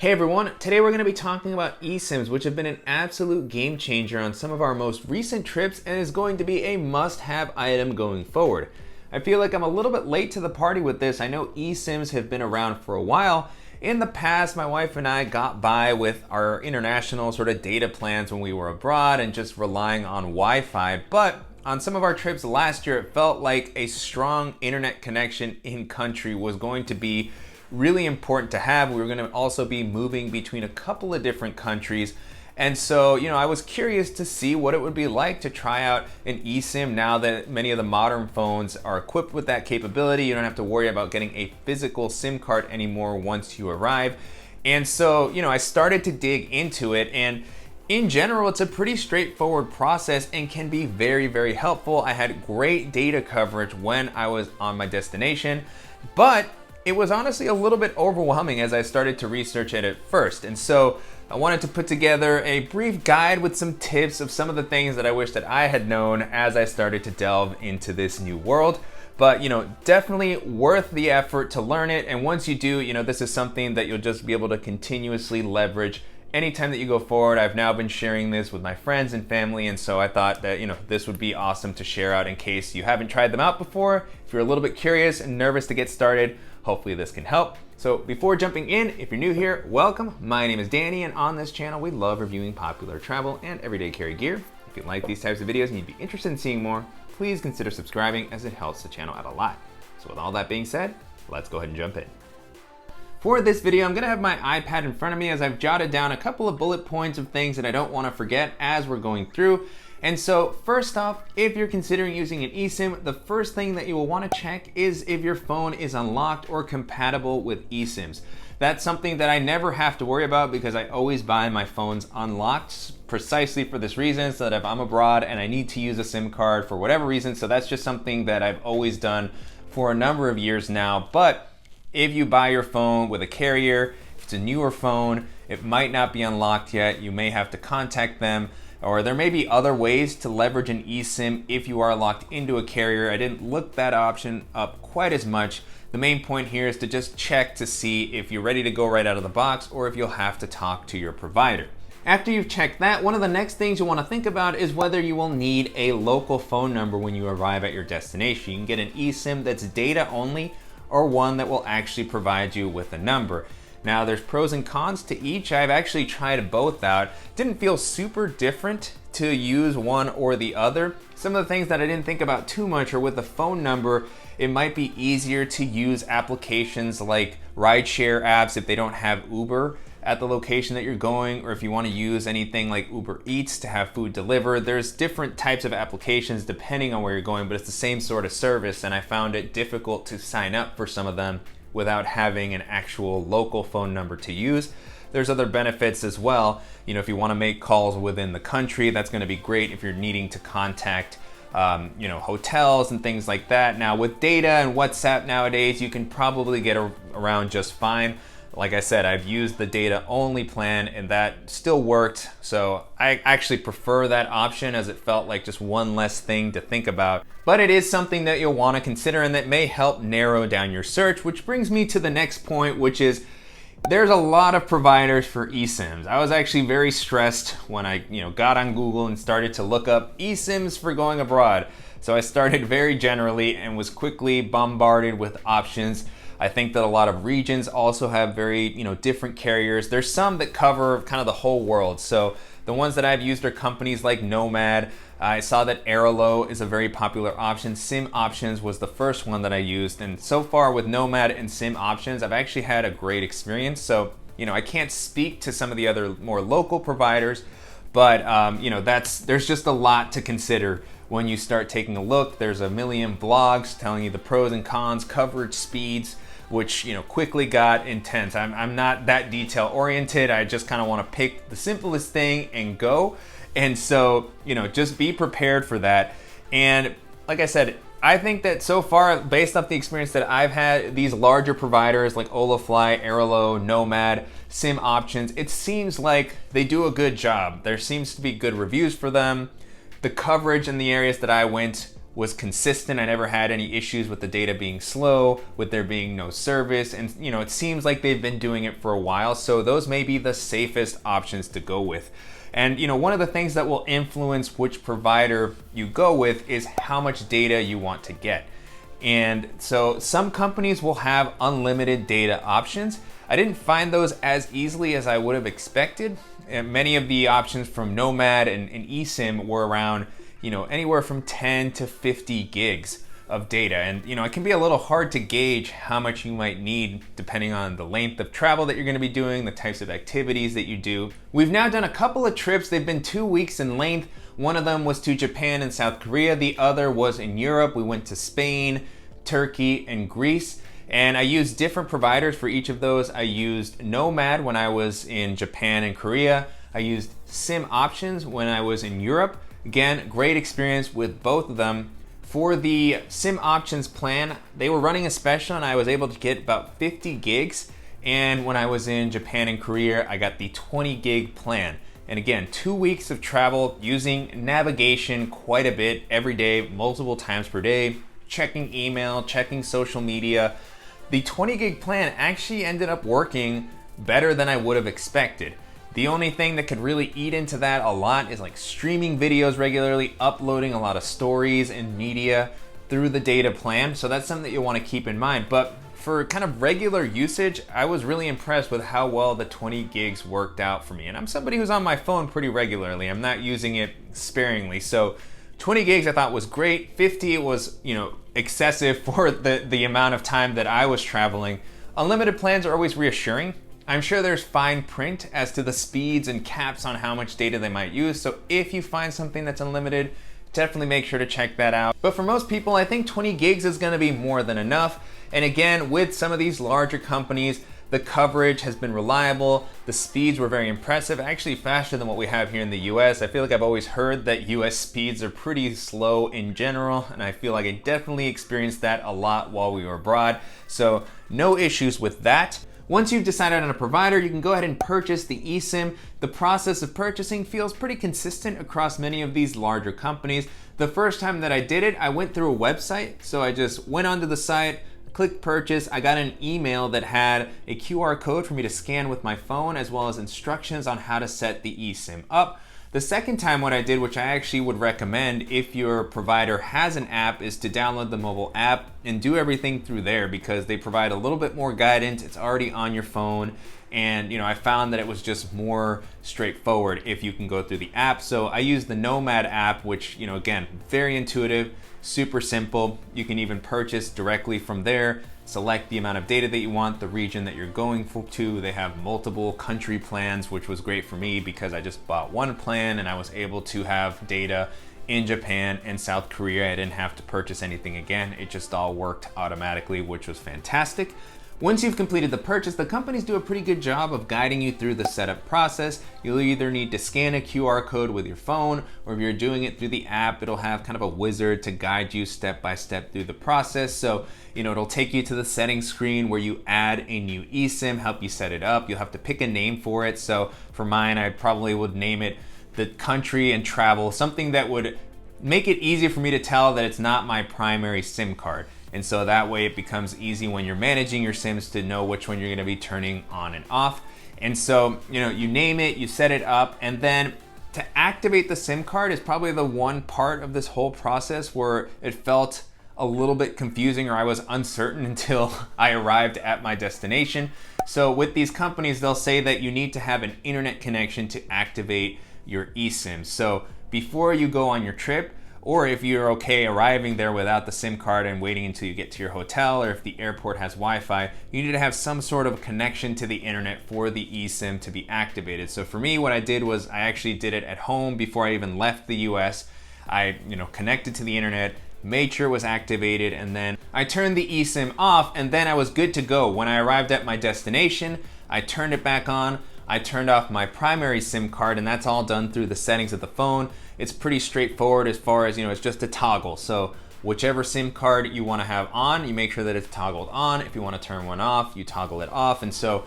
Hey everyone, today we're going to be talking about eSims, which have been an absolute game changer on some of our most recent trips and is going to be a must-have item going forward. I feel like I'm a little bit late to the party with this. I know eSims have been around for a while. In the past, my wife and I got by with our international sort of data plans when we were abroad and just relying on Wi-Fi, but on some of our trips last year, it felt like a strong internet connection in country was going to be really important to have. We were going to also be moving between a couple of different countries. And so, I was curious to see what it would be like to try out an eSIM now that many of the modern phones are equipped with that capability. You don't have to worry about getting a physical SIM card anymore once you arrive. And so, I started to dig into it, and in general, it's a pretty straightforward process and can be very, very helpful. I had great data coverage when I was on my destination, but it was honestly a little bit overwhelming as I started to research it at first. And so I wanted to put together a brief guide with some tips of some of the things that I wish that I had known as I started to delve into this new world. But, definitely worth the effort to learn it. And once you do, this is something that you'll just be able to continuously leverage anytime that you go forward. I've now been sharing this with my friends and family, and so I thought that this would be awesome to share out in case you haven't tried them out before. If you're a little bit curious and nervous to get started, hopefully this can help. So before jumping in, if you're new here, welcome. My name is Danny, and on this channel we love reviewing popular travel and everyday carry gear. If you like these types of videos and you'd be interested in seeing more, please consider subscribing as it helps the channel out a lot. So with all that being said, let's go ahead and jump in. For this video, I'm gonna have my iPad in front of me as I've jotted down a couple of bullet points of things that I don't wanna forget as we're going through. And so first off, if you're considering using an eSIM, the first thing that you will wanna check is if your phone is unlocked or compatible with eSIMs. That's something that I never have to worry about because I always buy my phones unlocked precisely for this reason, so that if I'm abroad and I need to use a SIM card for whatever reason, so that's just something that I've always done for a number of years now. But if you buy your phone with a carrier, if it's a newer phone, it might not be unlocked yet. You may have to contact them, or there may be other ways to leverage an eSIM if you are locked into a carrier. I didn't look that option up quite as much. The main point here is to just check to see if you're ready to go right out of the box or if you'll have to talk to your provider. After you've checked that, one of the next things you want to think about is whether you will need a local phone number when you arrive at your destination. You can get an eSIM that's data only, or one that will actually provide you with a number. Now there's pros and cons to each. I've actually tried both out. Didn't feel super different to use one or the other. Some of the things that I didn't think about too much are with the phone number, it might be easier to use applications like rideshare apps if they don't have Uber at the location that you're going, or if you want to use anything like Uber Eats to have food delivered. There's different types of applications depending on where you're going, but it's the same sort of service, and I found it difficult to sign up for some of them without having an actual local phone number to use. There's other benefits as well. If you want to make calls within the country, that's going to be great if you're needing to contact hotels and things like that. Now with data and WhatsApp nowadays, you can probably get around just fine. Like I said, I've used the data only plan and that still worked. So I actually prefer that option as it felt like just one less thing to think about. But it is something that you'll want to consider and that may help narrow down your search, which brings me to the next point, which is there's a lot of providers for eSIMs. I was actually very stressed when I got on Google and started to look up eSIMs for going abroad. So I started very generally and was quickly bombarded with options. I think that a lot of regions also have very, different carriers. There's some that cover kind of the whole world. So the ones that I've used are companies like Nomad. I saw that Airalo is a very popular option. simOptions was the first one that I used. And so far with Nomad and simOptions, I've actually had a great experience. So, I can't speak to some of the other more local providers, but, there's just a lot to consider when you start taking a look. There's a million blogs telling you the pros and cons, coverage speeds, which quickly got intense. I'm not that detail oriented. I just kind of want to pick the simplest thing and go. And so, just be prepared for that. And like I said, I think that so far, based off the experience that I've had, these larger providers like Olafly, Airalo, Nomad, simOptions, it seems like they do a good job. There seems to be good reviews for them. The coverage in the areas that I went was consistent. I never had any issues with the data being slow, with there being no service, and it seems like they've been doing it for a while, so those may be the safest options to go with. And one of the things that will influence which provider you go with is how much data you want to get. And so some companies will have unlimited data options. I didn't find those as easily as I would have expected. And many of the options from Nomad and eSim were around anywhere from 10 to 50 gigs of data. And it can be a little hard to gauge how much you might need depending on the length of travel that you're going to be doing, the types of activities that you do. We've now done a couple of trips. They've been 2 weeks in length. One of them was to Japan and South Korea. The other was in Europe. We went to Spain, Turkey, and Greece. And I used different providers for each of those. I used Nomad when I was in Japan and Korea. I used simOptions when I was in Europe. Again, great experience with both of them. For the simOptions plan, they were running a special and I was able to get about 50 gigs. And when I was in Japan and Korea, I got the 20 gig plan. And again, 2 weeks of travel using navigation quite a bit every day, multiple times per day, checking email, checking social media. The 20 gig plan actually ended up working better than I would have expected. The only thing that could really eat into that a lot is like streaming videos regularly, uploading a lot of stories and media through the data plan. So that's something that you'll want to keep in mind. But for kind of regular usage, I was really impressed with how well the 20 gigs worked out for me. And I'm somebody who's on my phone pretty regularly. I'm not using it sparingly. So 20 gigs I thought was great. 50 was, excessive for the amount of time that I was traveling. Unlimited plans are always reassuring. I'm sure there's fine print as to the speeds and caps on how much data they might use. So if you find something that's unlimited, definitely make sure to check that out. But for most people, I think 20 gigs is going to be more than enough. And again, with some of these larger companies, the coverage has been reliable. The speeds were very impressive, actually faster than what we have here in the US. I feel like I've always heard that US speeds are pretty slow in general, and I feel like I definitely experienced that a lot while we were abroad. So no issues with that. Once you've decided on a provider, you can go ahead and purchase the eSIM. The process of purchasing feels pretty consistent across many of these larger companies. The first time that I did it, I went through a website. So I just went onto the site, clicked purchase. I got an email that had a QR code for me to scan with my phone, as well as instructions on how to set the eSIM up. The second time what I did, which I actually would recommend if your provider has an app, is to download the mobile app and do everything through there, because they provide a little bit more guidance. It's already on your phone. And I found that it was just more straightforward if you can go through the app. So I used the Nomad app, which, again, very intuitive, super simple. You can even purchase directly from there. Select the amount of data that you want, the region that you're going to. They have multiple country plans, which was great for me because I just bought one plan and I was able to have data in Japan and South Korea. I didn't have to purchase anything again. It just all worked automatically, which was fantastic. Once you've completed the purchase, the companies do a pretty good job of guiding you through the setup process. You'll either need to scan a QR code with your phone, or if you're doing it through the app, it'll have kind of a wizard to guide you step by step through the process. So, it'll take you to the settings screen where you add a new eSIM, help you set it up. You'll have to pick a name for it. So for mine, I probably would name it the country and travel, something that would make it easy for me to tell that it's not my primary SIM card. And so that way it becomes easy when you're managing your SIMs to know which one you're gonna be turning on and off. And so, you name it, you set it up, and then to activate the SIM card is probably the one part of this whole process where it felt a little bit confusing, or I was uncertain until I arrived at my destination. So with these companies, they'll say that you need to have an internet connection to activate your eSIM. So before you go on your trip, or if you're okay arriving there without the SIM card and waiting until you get to your hotel, or if the airport has Wi-Fi, you need to have some sort of connection to the internet for the eSIM to be activated. So for me, what I did was I actually did it at home before I even left the US. I connected to the internet, made sure it was activated, and then I turned the eSIM off, and then I was good to go. When I arrived at my destination, I turned it back on. I turned off my primary SIM card, and that's all done through the settings of the phone. It's pretty straightforward as far as, it's just a toggle. So whichever SIM card you want to have on, you make sure that it's toggled on. If you want to turn one off, you toggle it off. And so,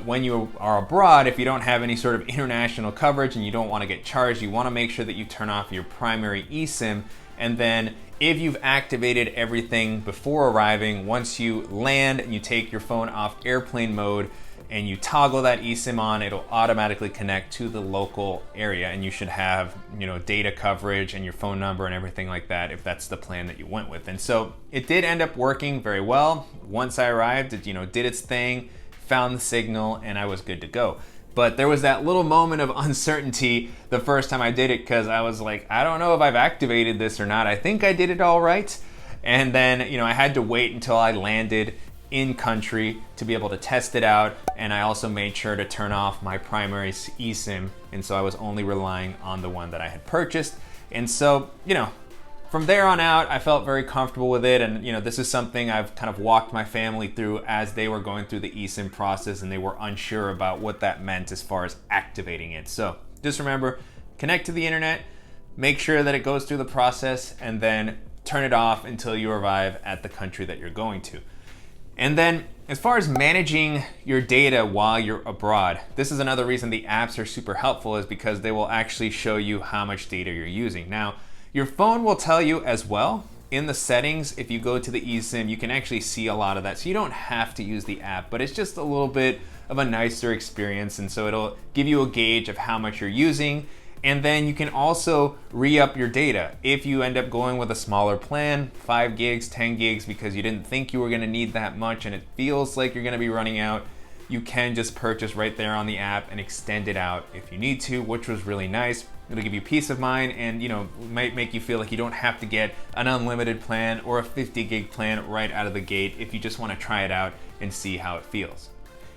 when you are abroad, if you don't have any sort of international coverage and you don't want to get charged, you want to make sure that you turn off your primary eSIM And then if you've activated everything before arriving, once you land and you take your phone off airplane mode and you toggle that eSIM on, it'll automatically connect to the local area, and you should have, data coverage and your phone number and everything like that if that's the plan that you went with. And so it did end up working very well. Once I arrived, it did its thing, found the signal, and I was good to go. But there was that little moment of uncertainty the first time I did it, because I was like, I don't know if I've activated this or not. I think I did it all right. And then, I had to wait until I landed in country to be able to test it out. And I also made sure to turn off my primary eSIM. And so I was only relying on the one that I had purchased. And so, from there on out, I felt very comfortable with it. And this is something I've kind of walked my family through as they were going through the eSIM process, and they were unsure about what that meant as far as activating it. So just remember, connect to the internet, make sure that it goes through the process, and then turn it off until you arrive at the country that you're going to. And then as far as managing your data while you're abroad, this is another reason the apps are super helpful, is because they will actually show you how much data you're using. Now, your phone will tell you as well. In the settings, if you go to the eSIM, you can actually see a lot of that. So you don't have to use the app, but it's just a little bit of a nicer experience. And so it'll give you a gauge of how much you're using. And then you can also re-up your data. If you end up going with a smaller plan, 5 gigs, 10 gigs, because you didn't think you were gonna need that much and it feels like you're gonna be running out, you can just purchase right there on the app and extend it out if you need to, which was really nice. It'll give you peace of mind, and might make you feel like you don't have to get an unlimited plan or a 50 gig plan right out of the gate if you just want to try it out and see how it feels.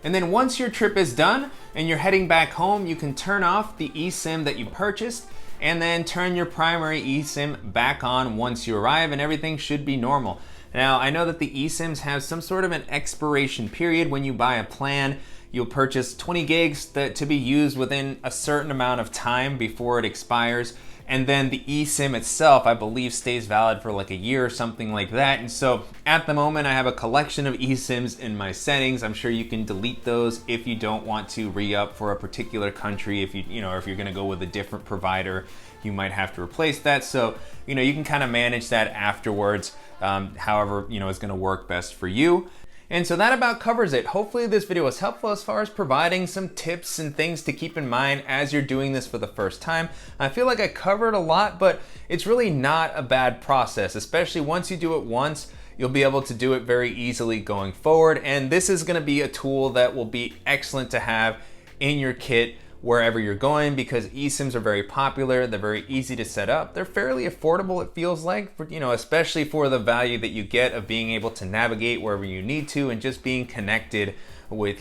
And then once your trip is done and you're heading back home, you can turn off the eSIM that you purchased and then turn your primary eSIM back on once you arrive, and everything should be normal. Now, I know that the eSIMs have some sort of an expiration period. When you buy a plan, you'll purchase 20 gigs to be used within a certain amount of time before it expires. And then the eSIM itself, I believe, stays valid for like a year or something like that. And so at the moment, I have a collection of eSIMs in my settings. I'm sure you can delete those if you don't want to re-up for a particular country. If if you're gonna go with a different provider, you might have to replace that. So, you can kind of manage that afterwards, however, is gonna work best for you. And so that about covers it. Hopefully this video was helpful as far as providing some tips and things to keep in mind as you're doing this for the first time. I feel like I covered a lot, but it's really not a bad process, especially once you do it once. You'll be able to do it very easily going forward. And this is gonna be a tool that will be excellent to have in your kit wherever you're going, because eSIMs are very popular. They're very easy to set up. They're fairly affordable, it feels like, for, especially for the value that you get of being able to navigate wherever you need to and just being connected with,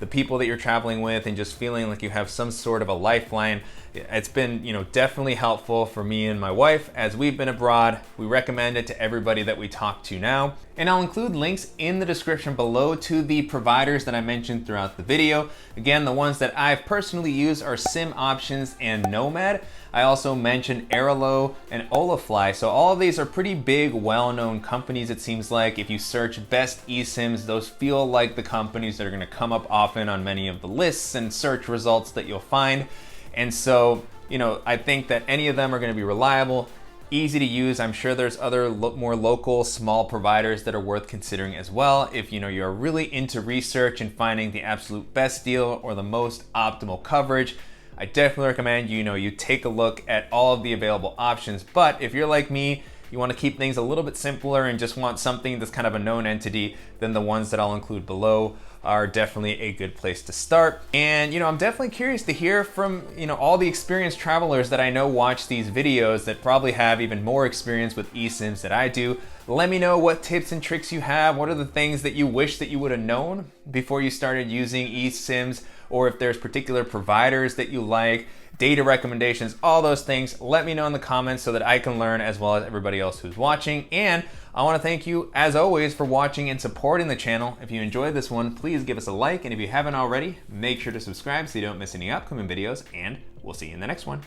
the people that you're traveling with, and just feeling like you have some sort of a lifeline. It's been, definitely helpful for me and my wife as we've been abroad. We recommend it to everybody that we talk to now. And I'll include links in the description below to the providers that I mentioned throughout the video. Again, the ones that I've personally used are simOptions and Nomad. I also mentioned Airalo and Olafly. So all of these are pretty big, well-known companies, it seems like. If you search best eSIMs, those feel like the companies that are gonna come up often on many of the lists and search results that you'll find. And so, I think that any of them are gonna be reliable, easy to use. I'm sure there's other more local, small providers that are worth considering as well. If you're really into research and finding the absolute best deal or the most optimal coverage, I definitely recommend you take a look at all of the available options. But if you're like me, you want to keep things a little bit simpler and just want something that's kind of a known entity, then the ones that I'll include below are definitely a good place to start. And I'm definitely curious to hear from all the experienced travelers that I know watch these videos that probably have even more experience with eSIMs than I do. Let me know what tips and tricks you have. What are the things that you wish that you would have known before you started using eSIMs, or if there's particular providers that you like, data recommendations, all those things. Let me know in the comments so that I can learn as well as everybody else who's watching. And I want to thank you as always for watching and supporting the channel. If you enjoyed this one, please give us a like. And if you haven't already, make sure to subscribe so you don't miss any upcoming videos, and we'll see you in the next one.